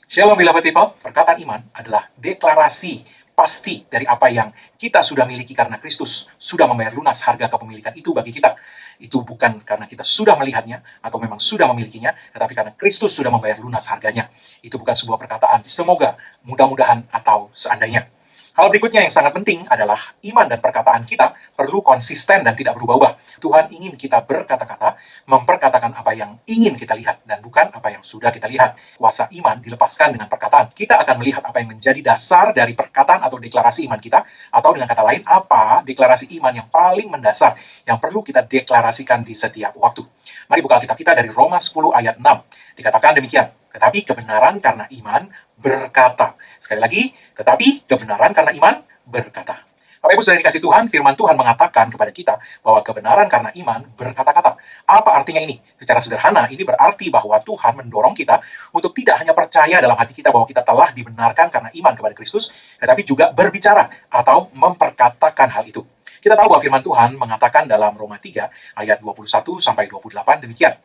Shalom beloved people, perkataan iman adalah deklarasi pasti dari apa yang kita sudah miliki karena Kristus sudah membayar lunas harga kepemilikan itu bagi kita. Itu bukan karena kita sudah melihatnya atau memang sudah memilikinya, tetapi karena Kristus sudah membayar lunas harganya. Itu bukan sebuah perkataan semoga, mudah-mudahan, atau seandainya. Hal berikutnya yang sangat penting adalah iman dan perkataan kita perlu konsisten dan tidak berubah-ubah. Tuhan ingin kita berkata-kata, memperkatakan apa yang ingin kita lihat dan bukan apa yang sudah kita lihat. Kuasa iman dilepaskan dengan perkataan. Kita akan melihat apa yang menjadi dasar dari perkataan atau deklarasi iman kita, atau dengan kata lain, apa deklarasi iman yang paling mendasar yang perlu kita deklarasikan di setiap waktu. Mari buka Alkitab kita dari Roma 10 ayat 6. Dikatakan demikian, tetapi kebenaran karena iman berkata. Sekali lagi, tetapi kebenaran karena iman berkata. Bapak Ibu sudah dikasih Tuhan, firman Tuhan mengatakan kepada kita bahwa kebenaran karena iman berkata-kata. Apa artinya ini? Secara sederhana, ini berarti bahwa Tuhan mendorong kita untuk tidak hanya percaya dalam hati kita bahwa kita telah dibenarkan karena iman kepada Kristus, tetapi juga berbicara atau memperkatakan hal itu. Kita tahu bahwa firman Tuhan mengatakan dalam Roma 3 ayat 21 sampai 28 demikian.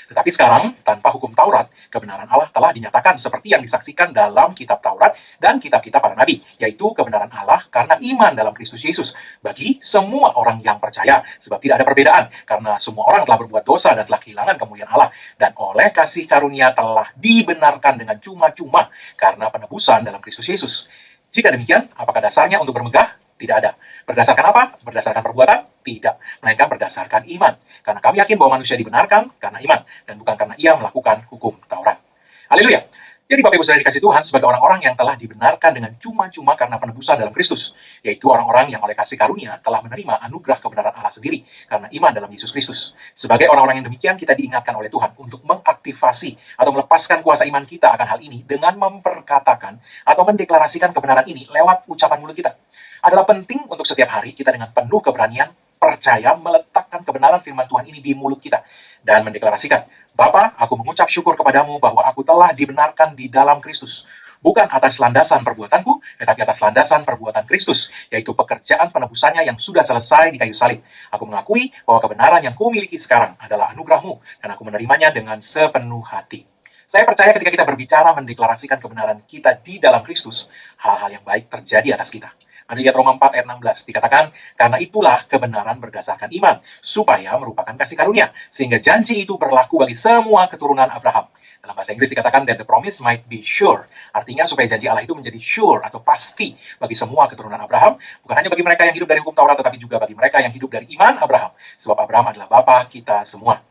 Tetapi sekarang, tanpa hukum Taurat, kebenaran Allah telah dinyatakan seperti yang disaksikan dalam kitab Taurat dan kitab-kitab para nabi, yaitu kebenaran Allah karena iman dalam Kristus Yesus bagi semua orang yang percaya, sebab tidak ada perbedaan, karena semua orang telah berbuat dosa dan telah kehilangan kemuliaan Allah, dan oleh kasih karunia telah dibenarkan dengan cuma-cuma karena penebusan dalam Kristus Yesus. Jika demikian, apakah dasarnya untuk bermegah? Tidak ada. Berdasarkan apa? Berdasarkan perbuatan? Tidak. Melainkan berdasarkan iman. Karena kami yakin bahwa manusia dibenarkan karena iman, dan bukan karena ia melakukan hukum Taurat. Haleluya. Jadi Bapak Ibu Saudara dikasih Tuhan sebagai orang-orang yang telah dibenarkan dengan cuma-cuma karena penebusan dalam Kristus, yaitu orang-orang yang oleh kasih karunia telah menerima anugerah kebenaran Allah sendiri karena iman dalam Yesus Kristus. Sebagai orang-orang yang demikian, kita diingatkan oleh Tuhan untuk mengaktifasi atau melepaskan kuasa iman kita akan hal ini dengan memperkatakan atau mendeklarasikan kebenaran ini lewat ucapan mulut kita. Adalah penting untuk setiap hari kita dengan penuh keberanian percaya meletakkan kebenaran firman Tuhan ini di mulut kita dan mendeklarasikan, Bapa, aku mengucap syukur kepadamu bahwa aku telah dibenarkan di dalam Kristus. Bukan atas landasan perbuatanku, tetapi atas landasan perbuatan Kristus, yaitu pekerjaan penebusannya yang sudah selesai di kayu salib. Aku mengakui bahwa kebenaran yang kumiliki sekarang adalah anugerahmu, dan aku menerimanya dengan sepenuh hati. Saya percaya ketika kita berbicara mendeklarasikan kebenaran kita di dalam Kristus, hal-hal yang baik terjadi atas kita. Mari lihat Roma 4 ayat 16, dikatakan, karena itulah kebenaran berdasarkan iman, supaya merupakan kasih karunia, sehingga janji itu berlaku bagi semua keturunan Abraham. Dalam bahasa Inggris dikatakan that the promise might be sure, artinya supaya janji Allah itu menjadi sure atau pasti bagi semua keturunan Abraham, bukan hanya bagi mereka yang hidup dari hukum Taurat, tetapi juga bagi mereka yang hidup dari iman Abraham, sebab Abraham adalah bapa kita semua.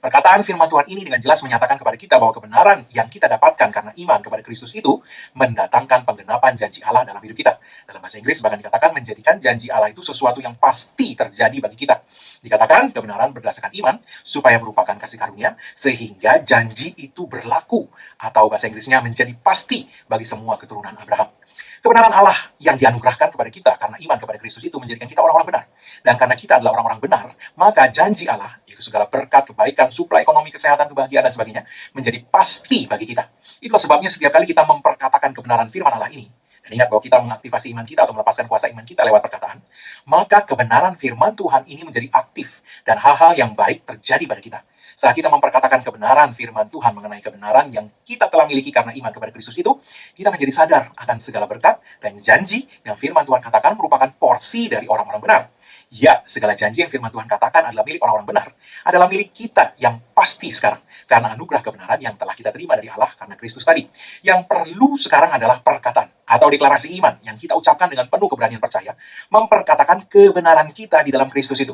Perkataan firman Tuhan ini dengan jelas menyatakan kepada kita bahwa kebenaran yang kita dapatkan karena iman kepada Kristus itu mendatangkan penggenapan janji Allah dalam hidup kita. Dalam bahasa Inggris bahkan dikatakan menjadikan janji Allah itu sesuatu yang pasti terjadi bagi kita. Dikatakan kebenaran berdasarkan iman supaya merupakan kasih karunia sehingga janji itu berlaku, atau bahasa Inggrisnya menjadi pasti bagi semua keturunan Abraham. Kebenaran Allah yang dianugerahkan kepada kita karena iman kepada Kristus itu menjadikan kita orang-orang benar. Dan karena kita adalah orang-orang benar, maka janji Allah, yaitu segala berkat, kebaikan, suplai ekonomi, kesehatan, kebahagiaan, dan sebagainya, menjadi pasti bagi kita. Itulah sebabnya setiap kali kita memperkatakan kebenaran firman Allah ini, dan ingat bahwa kita mengaktifasi iman kita atau melepaskan kuasa iman kita lewat perkataan, maka kebenaran firman Tuhan ini menjadi aktif, dan hal-hal yang baik terjadi pada kita. Saat kita memperkatakan kebenaran firman Tuhan mengenai kebenaran yang kita telah miliki karena iman kepada Kristus itu, kita menjadi sadar akan segala berkat dan janji yang firman Tuhan katakan merupakan porsi dari orang-orang benar. Ya, segala janji yang firman Tuhan katakan adalah milik orang-orang benar, adalah milik kita yang pasti sekarang, karena anugerah kebenaran yang telah kita terima dari Allah karena Kristus tadi. Yang perlu sekarang adalah perkataan atau deklarasi iman yang kita ucapkan dengan penuh keberanian percaya, memperkatakan kebenaran kita di dalam Kristus itu.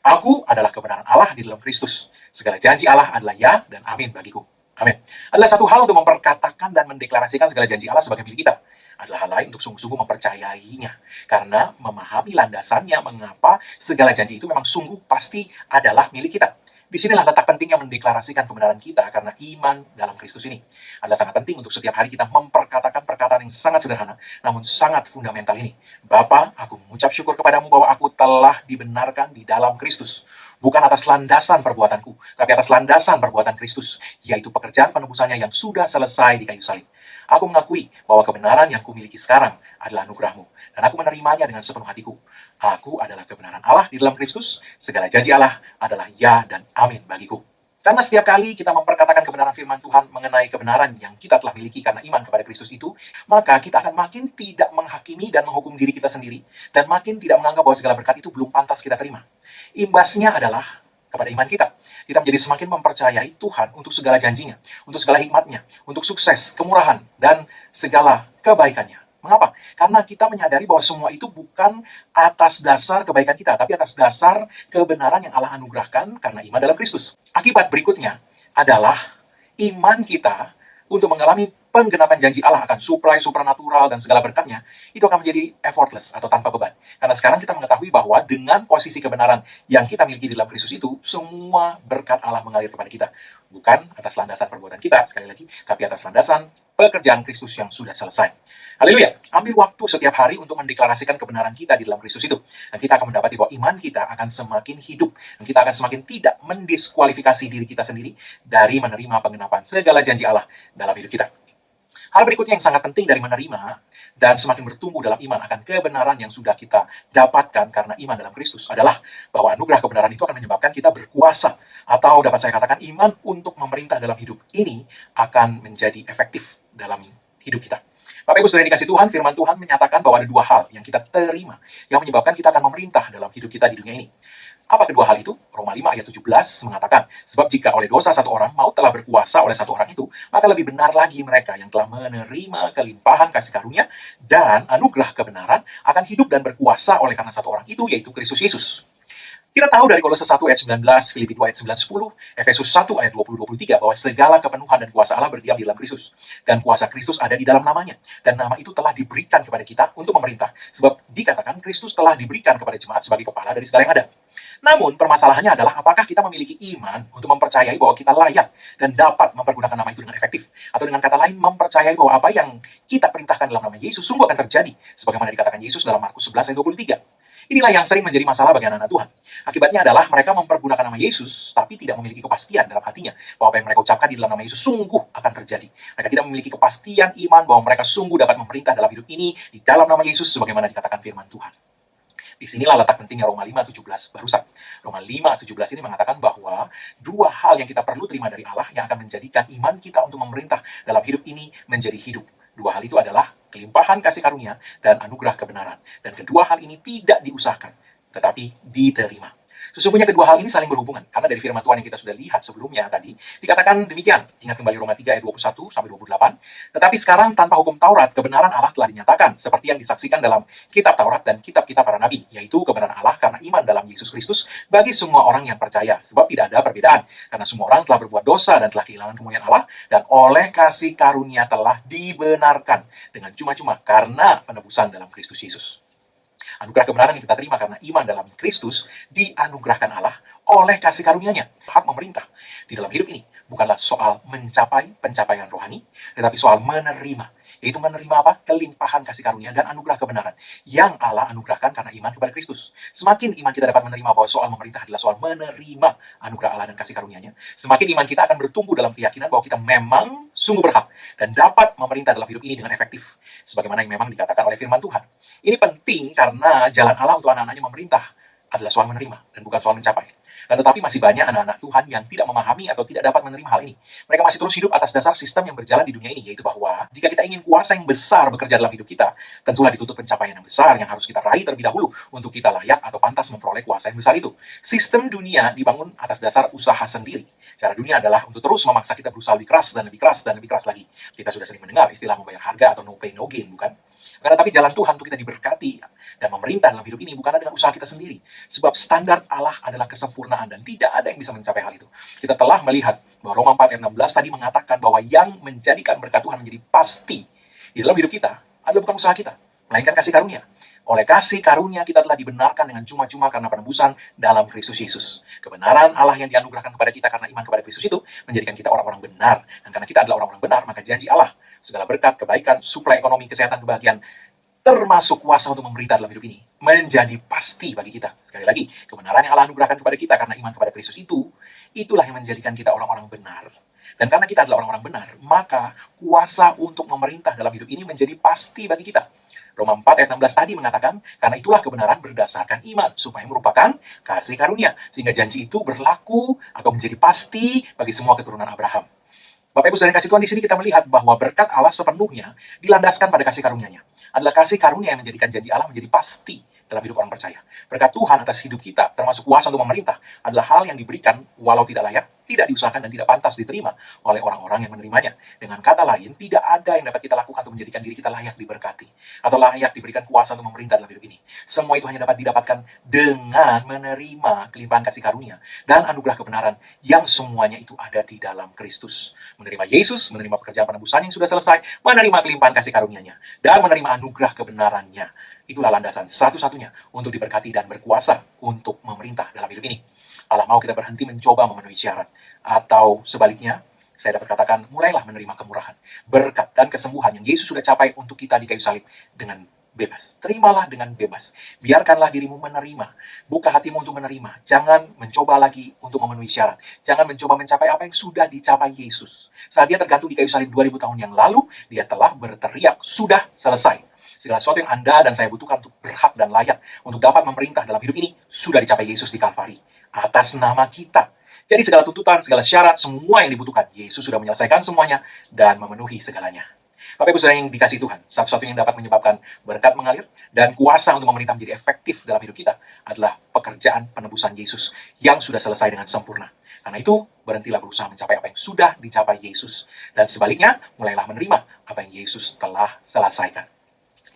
Aku adalah kebenaran Allah di dalam Kristus. Segala janji Allah adalah ya dan amin bagiku. Amin. Adalah satu hal untuk memperkatakan dan mendeklarasikan segala janji Allah sebagai milik kita. Adalah hal lain untuk sungguh-sungguh mempercayainya. Karena memahami landasannya mengapa segala janji itu memang sungguh pasti adalah milik kita. Disinilah letak pentingnya mendeklarasikan kebenaran kita karena iman dalam Kristus ini. Adalah sangat penting untuk setiap hari kita memperkatakan perkataan yang sangat sederhana, namun sangat fundamental ini. Bapa, aku mengucap syukur kepadamu bahwa aku telah dibenarkan di dalam Kristus. Bukan atas landasan perbuatanku, tapi atas landasan perbuatan Kristus, yaitu pekerjaan penebusannya yang sudah selesai di kayu salib. Aku mengakui bahwa kebenaran yang kumiliki sekarang adalah anugerahmu, dan aku menerimanya dengan sepenuh hatiku. Aku adalah kebenaran Allah di dalam Kristus, segala janji Allah adalah ya dan amin bagiku. Karena setiap kali kita memperkatakan kebenaran firman Tuhan mengenai kebenaran yang kita telah miliki karena iman kepada Kristus itu, maka kita akan makin tidak menghakimi dan menghukum diri kita sendiri, dan makin tidak menganggap bahwa segala berkat itu belum pantas kita terima. Imbasnya adalah kepada iman kita. Kita menjadi semakin mempercayai Tuhan untuk segala janjinya, untuk segala hikmatnya, untuk sukses, kemurahan, dan segala kebaikannya. Mengapa? Karena kita menyadari bahwa semua itu bukan atas dasar kebaikan kita, tapi atas dasar kebenaran yang Allah anugerahkan karena iman dalam Kristus. Akibat berikutnya adalah iman kita untuk mengalami penggenapan janji Allah akan supply, supranatural, dan segala berkatnya, itu akan menjadi effortless atau tanpa beban. Karena sekarang kita mengetahui bahwa dengan posisi kebenaran yang kita miliki di dalam Kristus itu, semua berkat Allah mengalir kepada kita. Bukan atas landasan perbuatan kita, sekali lagi, tapi atas landasan pekerjaan Kristus yang sudah selesai. Haleluya. Ambil waktu setiap hari untuk mendeklarasikan kebenaran kita di dalam Kristus itu. Dan kita akan mendapati bahwa iman kita akan semakin hidup. Dan kita akan semakin tidak mendiskualifikasi diri kita sendiri dari menerima penggenapan segala janji Allah dalam hidup kita. Hal berikutnya yang sangat penting dari menerima dan semakin bertumbuh dalam iman akan kebenaran yang sudah kita dapatkan karena iman dalam Kristus adalah bahwa anugerah kebenaran itu akan menyebabkan kita berkuasa, atau dapat saya katakan iman untuk memerintah dalam hidup ini akan menjadi efektif dalam hidup kita. Bapak Ibu Saudara yang dikasih Tuhan, firman Tuhan menyatakan bahwa ada dua hal yang kita terima yang menyebabkan kita akan memerintah dalam hidup kita di dunia ini. Apa kedua hal itu? Roma 5 ayat 17 mengatakan, sebab jika oleh dosa satu orang maut telah berkuasa oleh satu orang itu, maka lebih benar lagi mereka yang telah menerima kelimpahan kasih karunia dan anugerah kebenaran akan hidup dan berkuasa oleh karena satu orang itu, yaitu Kristus Yesus. Kita tahu dari Kolose 1 ayat 19, Filipi 2 ayat 9-10, Efesus 1 ayat 20-23 bahwa segala kepenuhan dan kuasa Allah berdiam di dalam Kristus. Dan kuasa Kristus ada di dalam namanya. Dan nama itu telah diberikan kepada kita untuk memerintah. Sebab dikatakan Kristus telah diberikan kepada jemaat sebagai kepala dari segala yang ada. Namun permasalahannya adalah apakah kita memiliki iman untuk mempercayai bahwa kita layak dan dapat mempergunakan nama itu dengan efektif. Atau dengan kata lain mempercayai bahwa apa yang kita perintahkan dalam nama Yesus sungguh akan terjadi. Sebagaimana dikatakan Yesus dalam Markus 11 ayat 23. Inilah yang sering menjadi masalah bagi anak-anak Tuhan. Akibatnya adalah mereka mempergunakan nama Yesus, tapi tidak memiliki kepastian dalam hatinya bahwa apa yang mereka ucapkan di dalam nama Yesus sungguh akan terjadi. Mereka tidak memiliki kepastian iman bahwa mereka sungguh dapat memerintah dalam hidup ini di dalam nama Yesus sebagaimana dikatakan firman Tuhan. Disinilah letak pentingnya Roma 5:17 barusan. Roma 5:17 ini mengatakan bahwa dua hal yang kita perlu terima dari Allah yang akan menjadikan iman kita untuk memerintah dalam hidup ini menjadi hidup. Dua hal itu adalah kelimpahan kasih karunia dan anugerah kebenaran. Dan kedua hal ini tidak diusahakan, tetapi diterima. Sesungguhnya kedua hal ini saling berhubungan, karena dari firman Tuhan yang kita sudah lihat sebelumnya tadi, dikatakan demikian. Ingat kembali Roma 3 ayat 21-28. Tetapi sekarang tanpa hukum Taurat, kebenaran Allah telah dinyatakan, seperti yang disaksikan dalam kitab Taurat dan kitab-kitab para nabi, yaitu kebenaran Allah karena iman dalam Yesus Kristus bagi semua orang yang percaya. Sebab tidak ada perbedaan, karena semua orang telah berbuat dosa dan telah kehilangan kemuliaan Allah, dan oleh kasih karunia telah dibenarkan dengan cuma-cuma karena penebusan dalam Kristus Yesus. Anugerah kebenaran yang kita terima karena iman dalam Kristus dianugerahkan Allah oleh kasih karunia-Nya. Hak memerintah di dalam hidup ini bukanlah soal mencapai pencapaian rohani, tetapi soal menerima. Yaitu menerima apa? Kelimpahan kasih karunia dan anugerah kebenaran yang Allah anugerahkan karena iman kepada Kristus. Semakin iman kita dapat menerima bahwa soal memerintah adalah soal menerima anugerah Allah dan kasih karunia-Nya, semakin iman kita akan bertumbuh dalam keyakinan bahwa kita memang sungguh berhak dan dapat memerintah dalam hidup ini dengan efektif. Sebagaimana yang memang dikatakan oleh firman Tuhan. Ini penting karena jalan Allah untuk anak-anaknya memerintah adalah soal menerima dan bukan soal mencapai. Dan tetapi masih banyak anak-anak Tuhan yang tidak memahami atau tidak dapat menerima hal ini. Mereka masih terus hidup atas dasar sistem yang berjalan di dunia ini, yaitu bahwa jika kita ingin kuasa yang besar bekerja dalam hidup kita, tentulah ditutup pencapaian yang besar yang harus kita raih terlebih dahulu untuk kita layak atau pantas memperoleh kuasa yang besar itu. Sistem dunia dibangun atas dasar usaha sendiri. Cara dunia adalah untuk terus memaksa kita berusaha lebih keras dan lebih keras dan lebih keras lagi. Kita sudah sering mendengar istilah membayar harga atau no pay no gain, bukan? Karena tapi jalan Tuhan untuk kita diberkati dan memerintah dalam hidup ini bukanlah dengan usaha kita sendiri. Sebab standar Allah adalah kesempurnaan dan tidak ada yang bisa mencapai hal itu. Kita telah melihat bahwa Roma 4 ayat 16 tadi mengatakan bahwa yang menjadikan berkat Tuhan menjadi pasti di dalam hidup kita adalah bukan usaha kita, melainkan kasih karunia. Oleh kasih karunia kita telah dibenarkan dengan cuma-cuma karena penebusan dalam Kristus Yesus. Kebenaran Allah yang dianugerahkan kepada kita karena iman kepada Kristus itu menjadikan kita orang-orang benar. Dan karena kita adalah orang-orang benar, maka janji Allah, segala berkat, kebaikan, suplai ekonomi, kesehatan, kebahagiaan, termasuk kuasa untuk memberita dalam hidup ini, menjadi pasti bagi kita. Sekali lagi, kebenaran yang Allah anugerahkan kepada kita karena iman kepada Kristus itu, itulah yang menjadikan kita orang-orang benar. Dan karena kita adalah orang-orang benar, maka kuasa untuk memerintah dalam hidup ini menjadi pasti bagi kita. Roma 4 ayat 16 tadi mengatakan, karena itulah kebenaran berdasarkan iman, supaya merupakan kasih karunia, sehingga janji itu berlaku atau menjadi pasti bagi semua keturunan Abraham. Bapak Ibu saudara kasih Tuhan, di sini kita melihat bahwa berkat Allah sepenuhnya dilandaskan pada kasih karunia-Nya. Adalah kasih karunia yang menjadikan janji Allah menjadi pasti dalam hidup orang percaya. Berkat Tuhan atas hidup kita, termasuk kuasa untuk memerintah, adalah hal yang diberikan walau tidak layak, tidak diusahakan, dan tidak pantas diterima oleh orang-orang yang menerimanya. Dengan kata lain, tidak ada yang dapat kita lakukan untuk menjadikan diri kita layak diberkati, atau layak diberikan kuasa untuk memerintah dalam hidup ini. Semua itu hanya dapat didapatkan dengan menerima kelimpahan kasih karunia dan anugerah kebenaran yang semuanya itu ada di dalam Kristus. Menerima Yesus, menerima pekerjaan penebusan yang sudah selesai, menerima kelimpahan kasih karunia-Nya, dan menerima anugerah kebenarannya. Itulah landasan satu-satunya untuk diberkati dan berkuasa untuk memerintah dalam hidup ini. Allah mau kita berhenti mencoba memenuhi syarat. Atau sebaliknya, saya dapat katakan, mulailah menerima kemurahan, berkat, dan kesembuhan yang Yesus sudah capai untuk kita di kayu salib dengan bebas. Terimalah dengan bebas. Biarkanlah dirimu menerima. Buka hatimu untuk menerima. Jangan mencoba lagi untuk memenuhi syarat. Jangan mencoba mencapai apa yang sudah dicapai Yesus. Saat dia tergantung di kayu salib 2000 tahun yang lalu, dia telah berteriak, sudah selesai. Segala sesuatu yang Anda dan saya butuhkan untuk berhak dan layak untuk dapat memerintah dalam hidup ini sudah dicapai Yesus di Kalvari atas nama kita. Jadi segala tuntutan, segala syarat, semua yang dibutuhkan, Yesus sudah menyelesaikan semuanya dan memenuhi segalanya. Bapak Ibu saudara yang dikasih Tuhan, satu-satunya yang dapat menyebabkan berkat mengalir dan kuasa untuk memerintah menjadi efektif dalam hidup kita adalah pekerjaan penebusan Yesus yang sudah selesai dengan sempurna. Karena itu, berhentilah berusaha mencapai apa yang sudah dicapai Yesus. Dan sebaliknya, mulailah menerima apa yang Yesus telah selesaikan.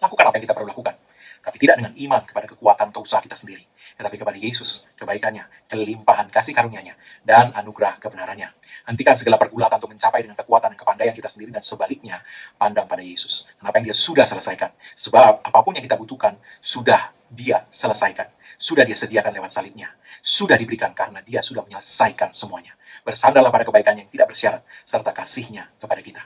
Lakukan apa yang kita perlu lakukan. Tapi tidak dengan iman kepada kekuatan atau usaha kita sendiri. Tetapi kepada Yesus, kebaikannya, kelimpahan kasih karunia-Nya, dan anugerah kebenarannya. Hentikan segala pergulatan untuk mencapai dengan kekuatan dan kepandaian kita sendiri, dan sebaliknya, pandang pada Yesus. Kenapa yang dia sudah selesaikan. Sebab apapun yang kita butuhkan, sudah dia selesaikan. Sudah dia sediakan lewat salibnya. Sudah diberikan karena dia sudah menyelesaikan semuanya. Bersandarlah pada kebaikannya yang tidak bersyarat, serta kasihnya kepada kita.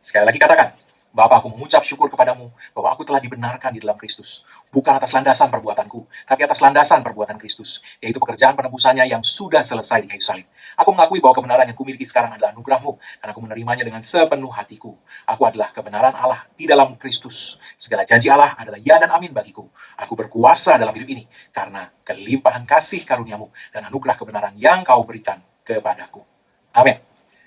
Sekali lagi katakan, Bapa, aku mengucap syukur kepadamu bahwa aku telah dibenarkan di dalam Kristus. Bukan atas landasan perbuatanku, tapi atas landasan perbuatan Kristus, yaitu pekerjaan penebusannya yang sudah selesai di kayu salib. Aku mengakui bahwa kebenaran yang kumiliki sekarang adalah anugerah-Mu, dan aku menerimanya dengan sepenuh hatiku. Aku adalah kebenaran Allah di dalam Kristus. Segala janji Allah adalah ya dan amin bagiku. Aku berkuasa dalam hidup ini karena kelimpahan kasih karunia-Mu dan anugerah kebenaran yang Kau berikan kepadaku. Amin.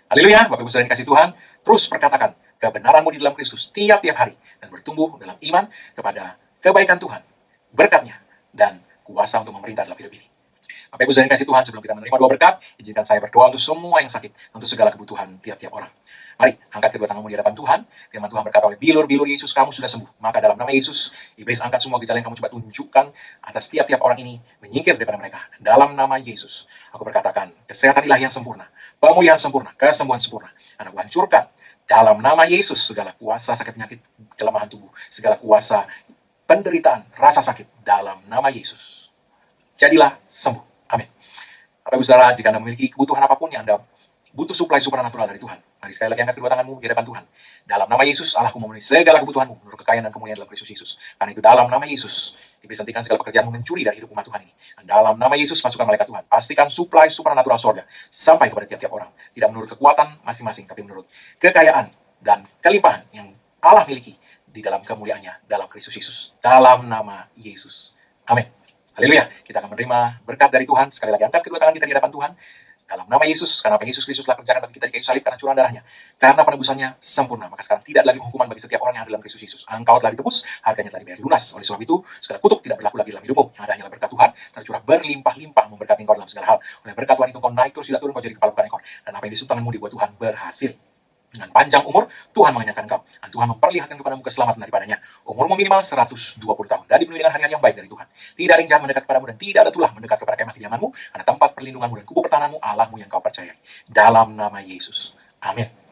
Haleluya, Bapak Ibu saudara yang dikasih Tuhan, terus perkatakan kebenaranmu di dalam Kristus tiap-tiap hari dan bertumbuh dalam iman kepada kebaikan Tuhan, berkatnya, dan kuasa untuk memerintah dalam hidup ini. Bapak Ibu saudara yang dikasih Tuhan, sebelum kita menerima doa berkat, izinkan saya berdoa untuk semua yang sakit, untuk segala kebutuhan tiap-tiap orang. Mari, angkat kedua tanganmu di hadapan Tuhan. Firman Tuhan berkata oleh bilur-bilur Yesus, kamu sudah sembuh. Maka dalam nama Yesus, iblis angkat semua gejala yang kamu coba tunjukkan atas tiap-tiap orang ini, menyingkir daripada mereka. Dan dalam nama Yesus, aku berkatakan, kesehatan ilahi yang sempurna, pemulihan sempurna, kesembuhan sempurna, anak hancurkan dalam nama Yesus segala kuasa sakit penyakit, kelemahan tubuh, segala kuasa penderitaan, rasa sakit dalam nama Yesus. Jadilah sembuh. Amin. Bapak Ibu Saudara, jika Anda memiliki kebutuhan apapun yang Anda butuh suplai supranatural dari Tuhan, mari sekali lagi angkat kedua tanganmu di hadapan Tuhan. Dalam nama Yesus, Allah memenuhi segala kebutuhanmu menurut kekayaan dan kemuliaan dalam Kristus Yesus. Karena itu dalam nama Yesus, iblis hentikan segala pekerjaanmu mencuri dari hidup umat Tuhan ini. Dan dalam nama Yesus, masukkan malaikat Tuhan. Pastikan suplai supranatural sorga sampai kepada tiap-tiap orang. Tidak menurut kekuatan masing-masing, tapi menurut kekayaan dan kelimpahan yang Allah miliki di dalam kemuliaannya dalam Kristus Yesus. Dalam nama Yesus. Amin. Haleluya. Kita akan menerima berkat dari Tuhan. Sekali lagi angkat kedua tangan kita di hadapan Tuhan. Dalam nama Yesus, karena apa Yesus Kristus telah kerjakan bagi kita di kayu salib karena curahan darahnya, karena penebusannya sempurna, maka sekarang tidak ada lagi hukuman bagi setiap orang yang ada dalam Kristus Yesus. Engkau telah ditebus, harganya telah dibayar lunas. Oleh sebab itu, segala kutuk tidak berlaku lagi dalam hidupmu. Yang ada hanyalah berkat Tuhan tercurah berlimpah-limpah memberkati engkau dalam segala hal. Oleh berkat Tuhan itu kau naik terus tidak turun, kau jadi kepala bukan ekor. Dan apa yang disebut tanganmu dibuat Tuhan berhasil. Dengan panjang umur, Tuhan mengenyangkan engkau. Dan Tuhan memperlihatkan kepadamu keselamatan daripadanya. Umurmu minimal 120 tahun. Dan dipenuhi dengan hari-hari yang baik dari Tuhan. Tidak ada yang jahat mendekat kepadamu dan tidak ada tulah mendekat kepada kemah kediamanmu. Karena tempat perlindunganmu dan kubu pertahananmu Allahmu yang kau percayai. Dalam nama Yesus. Amin.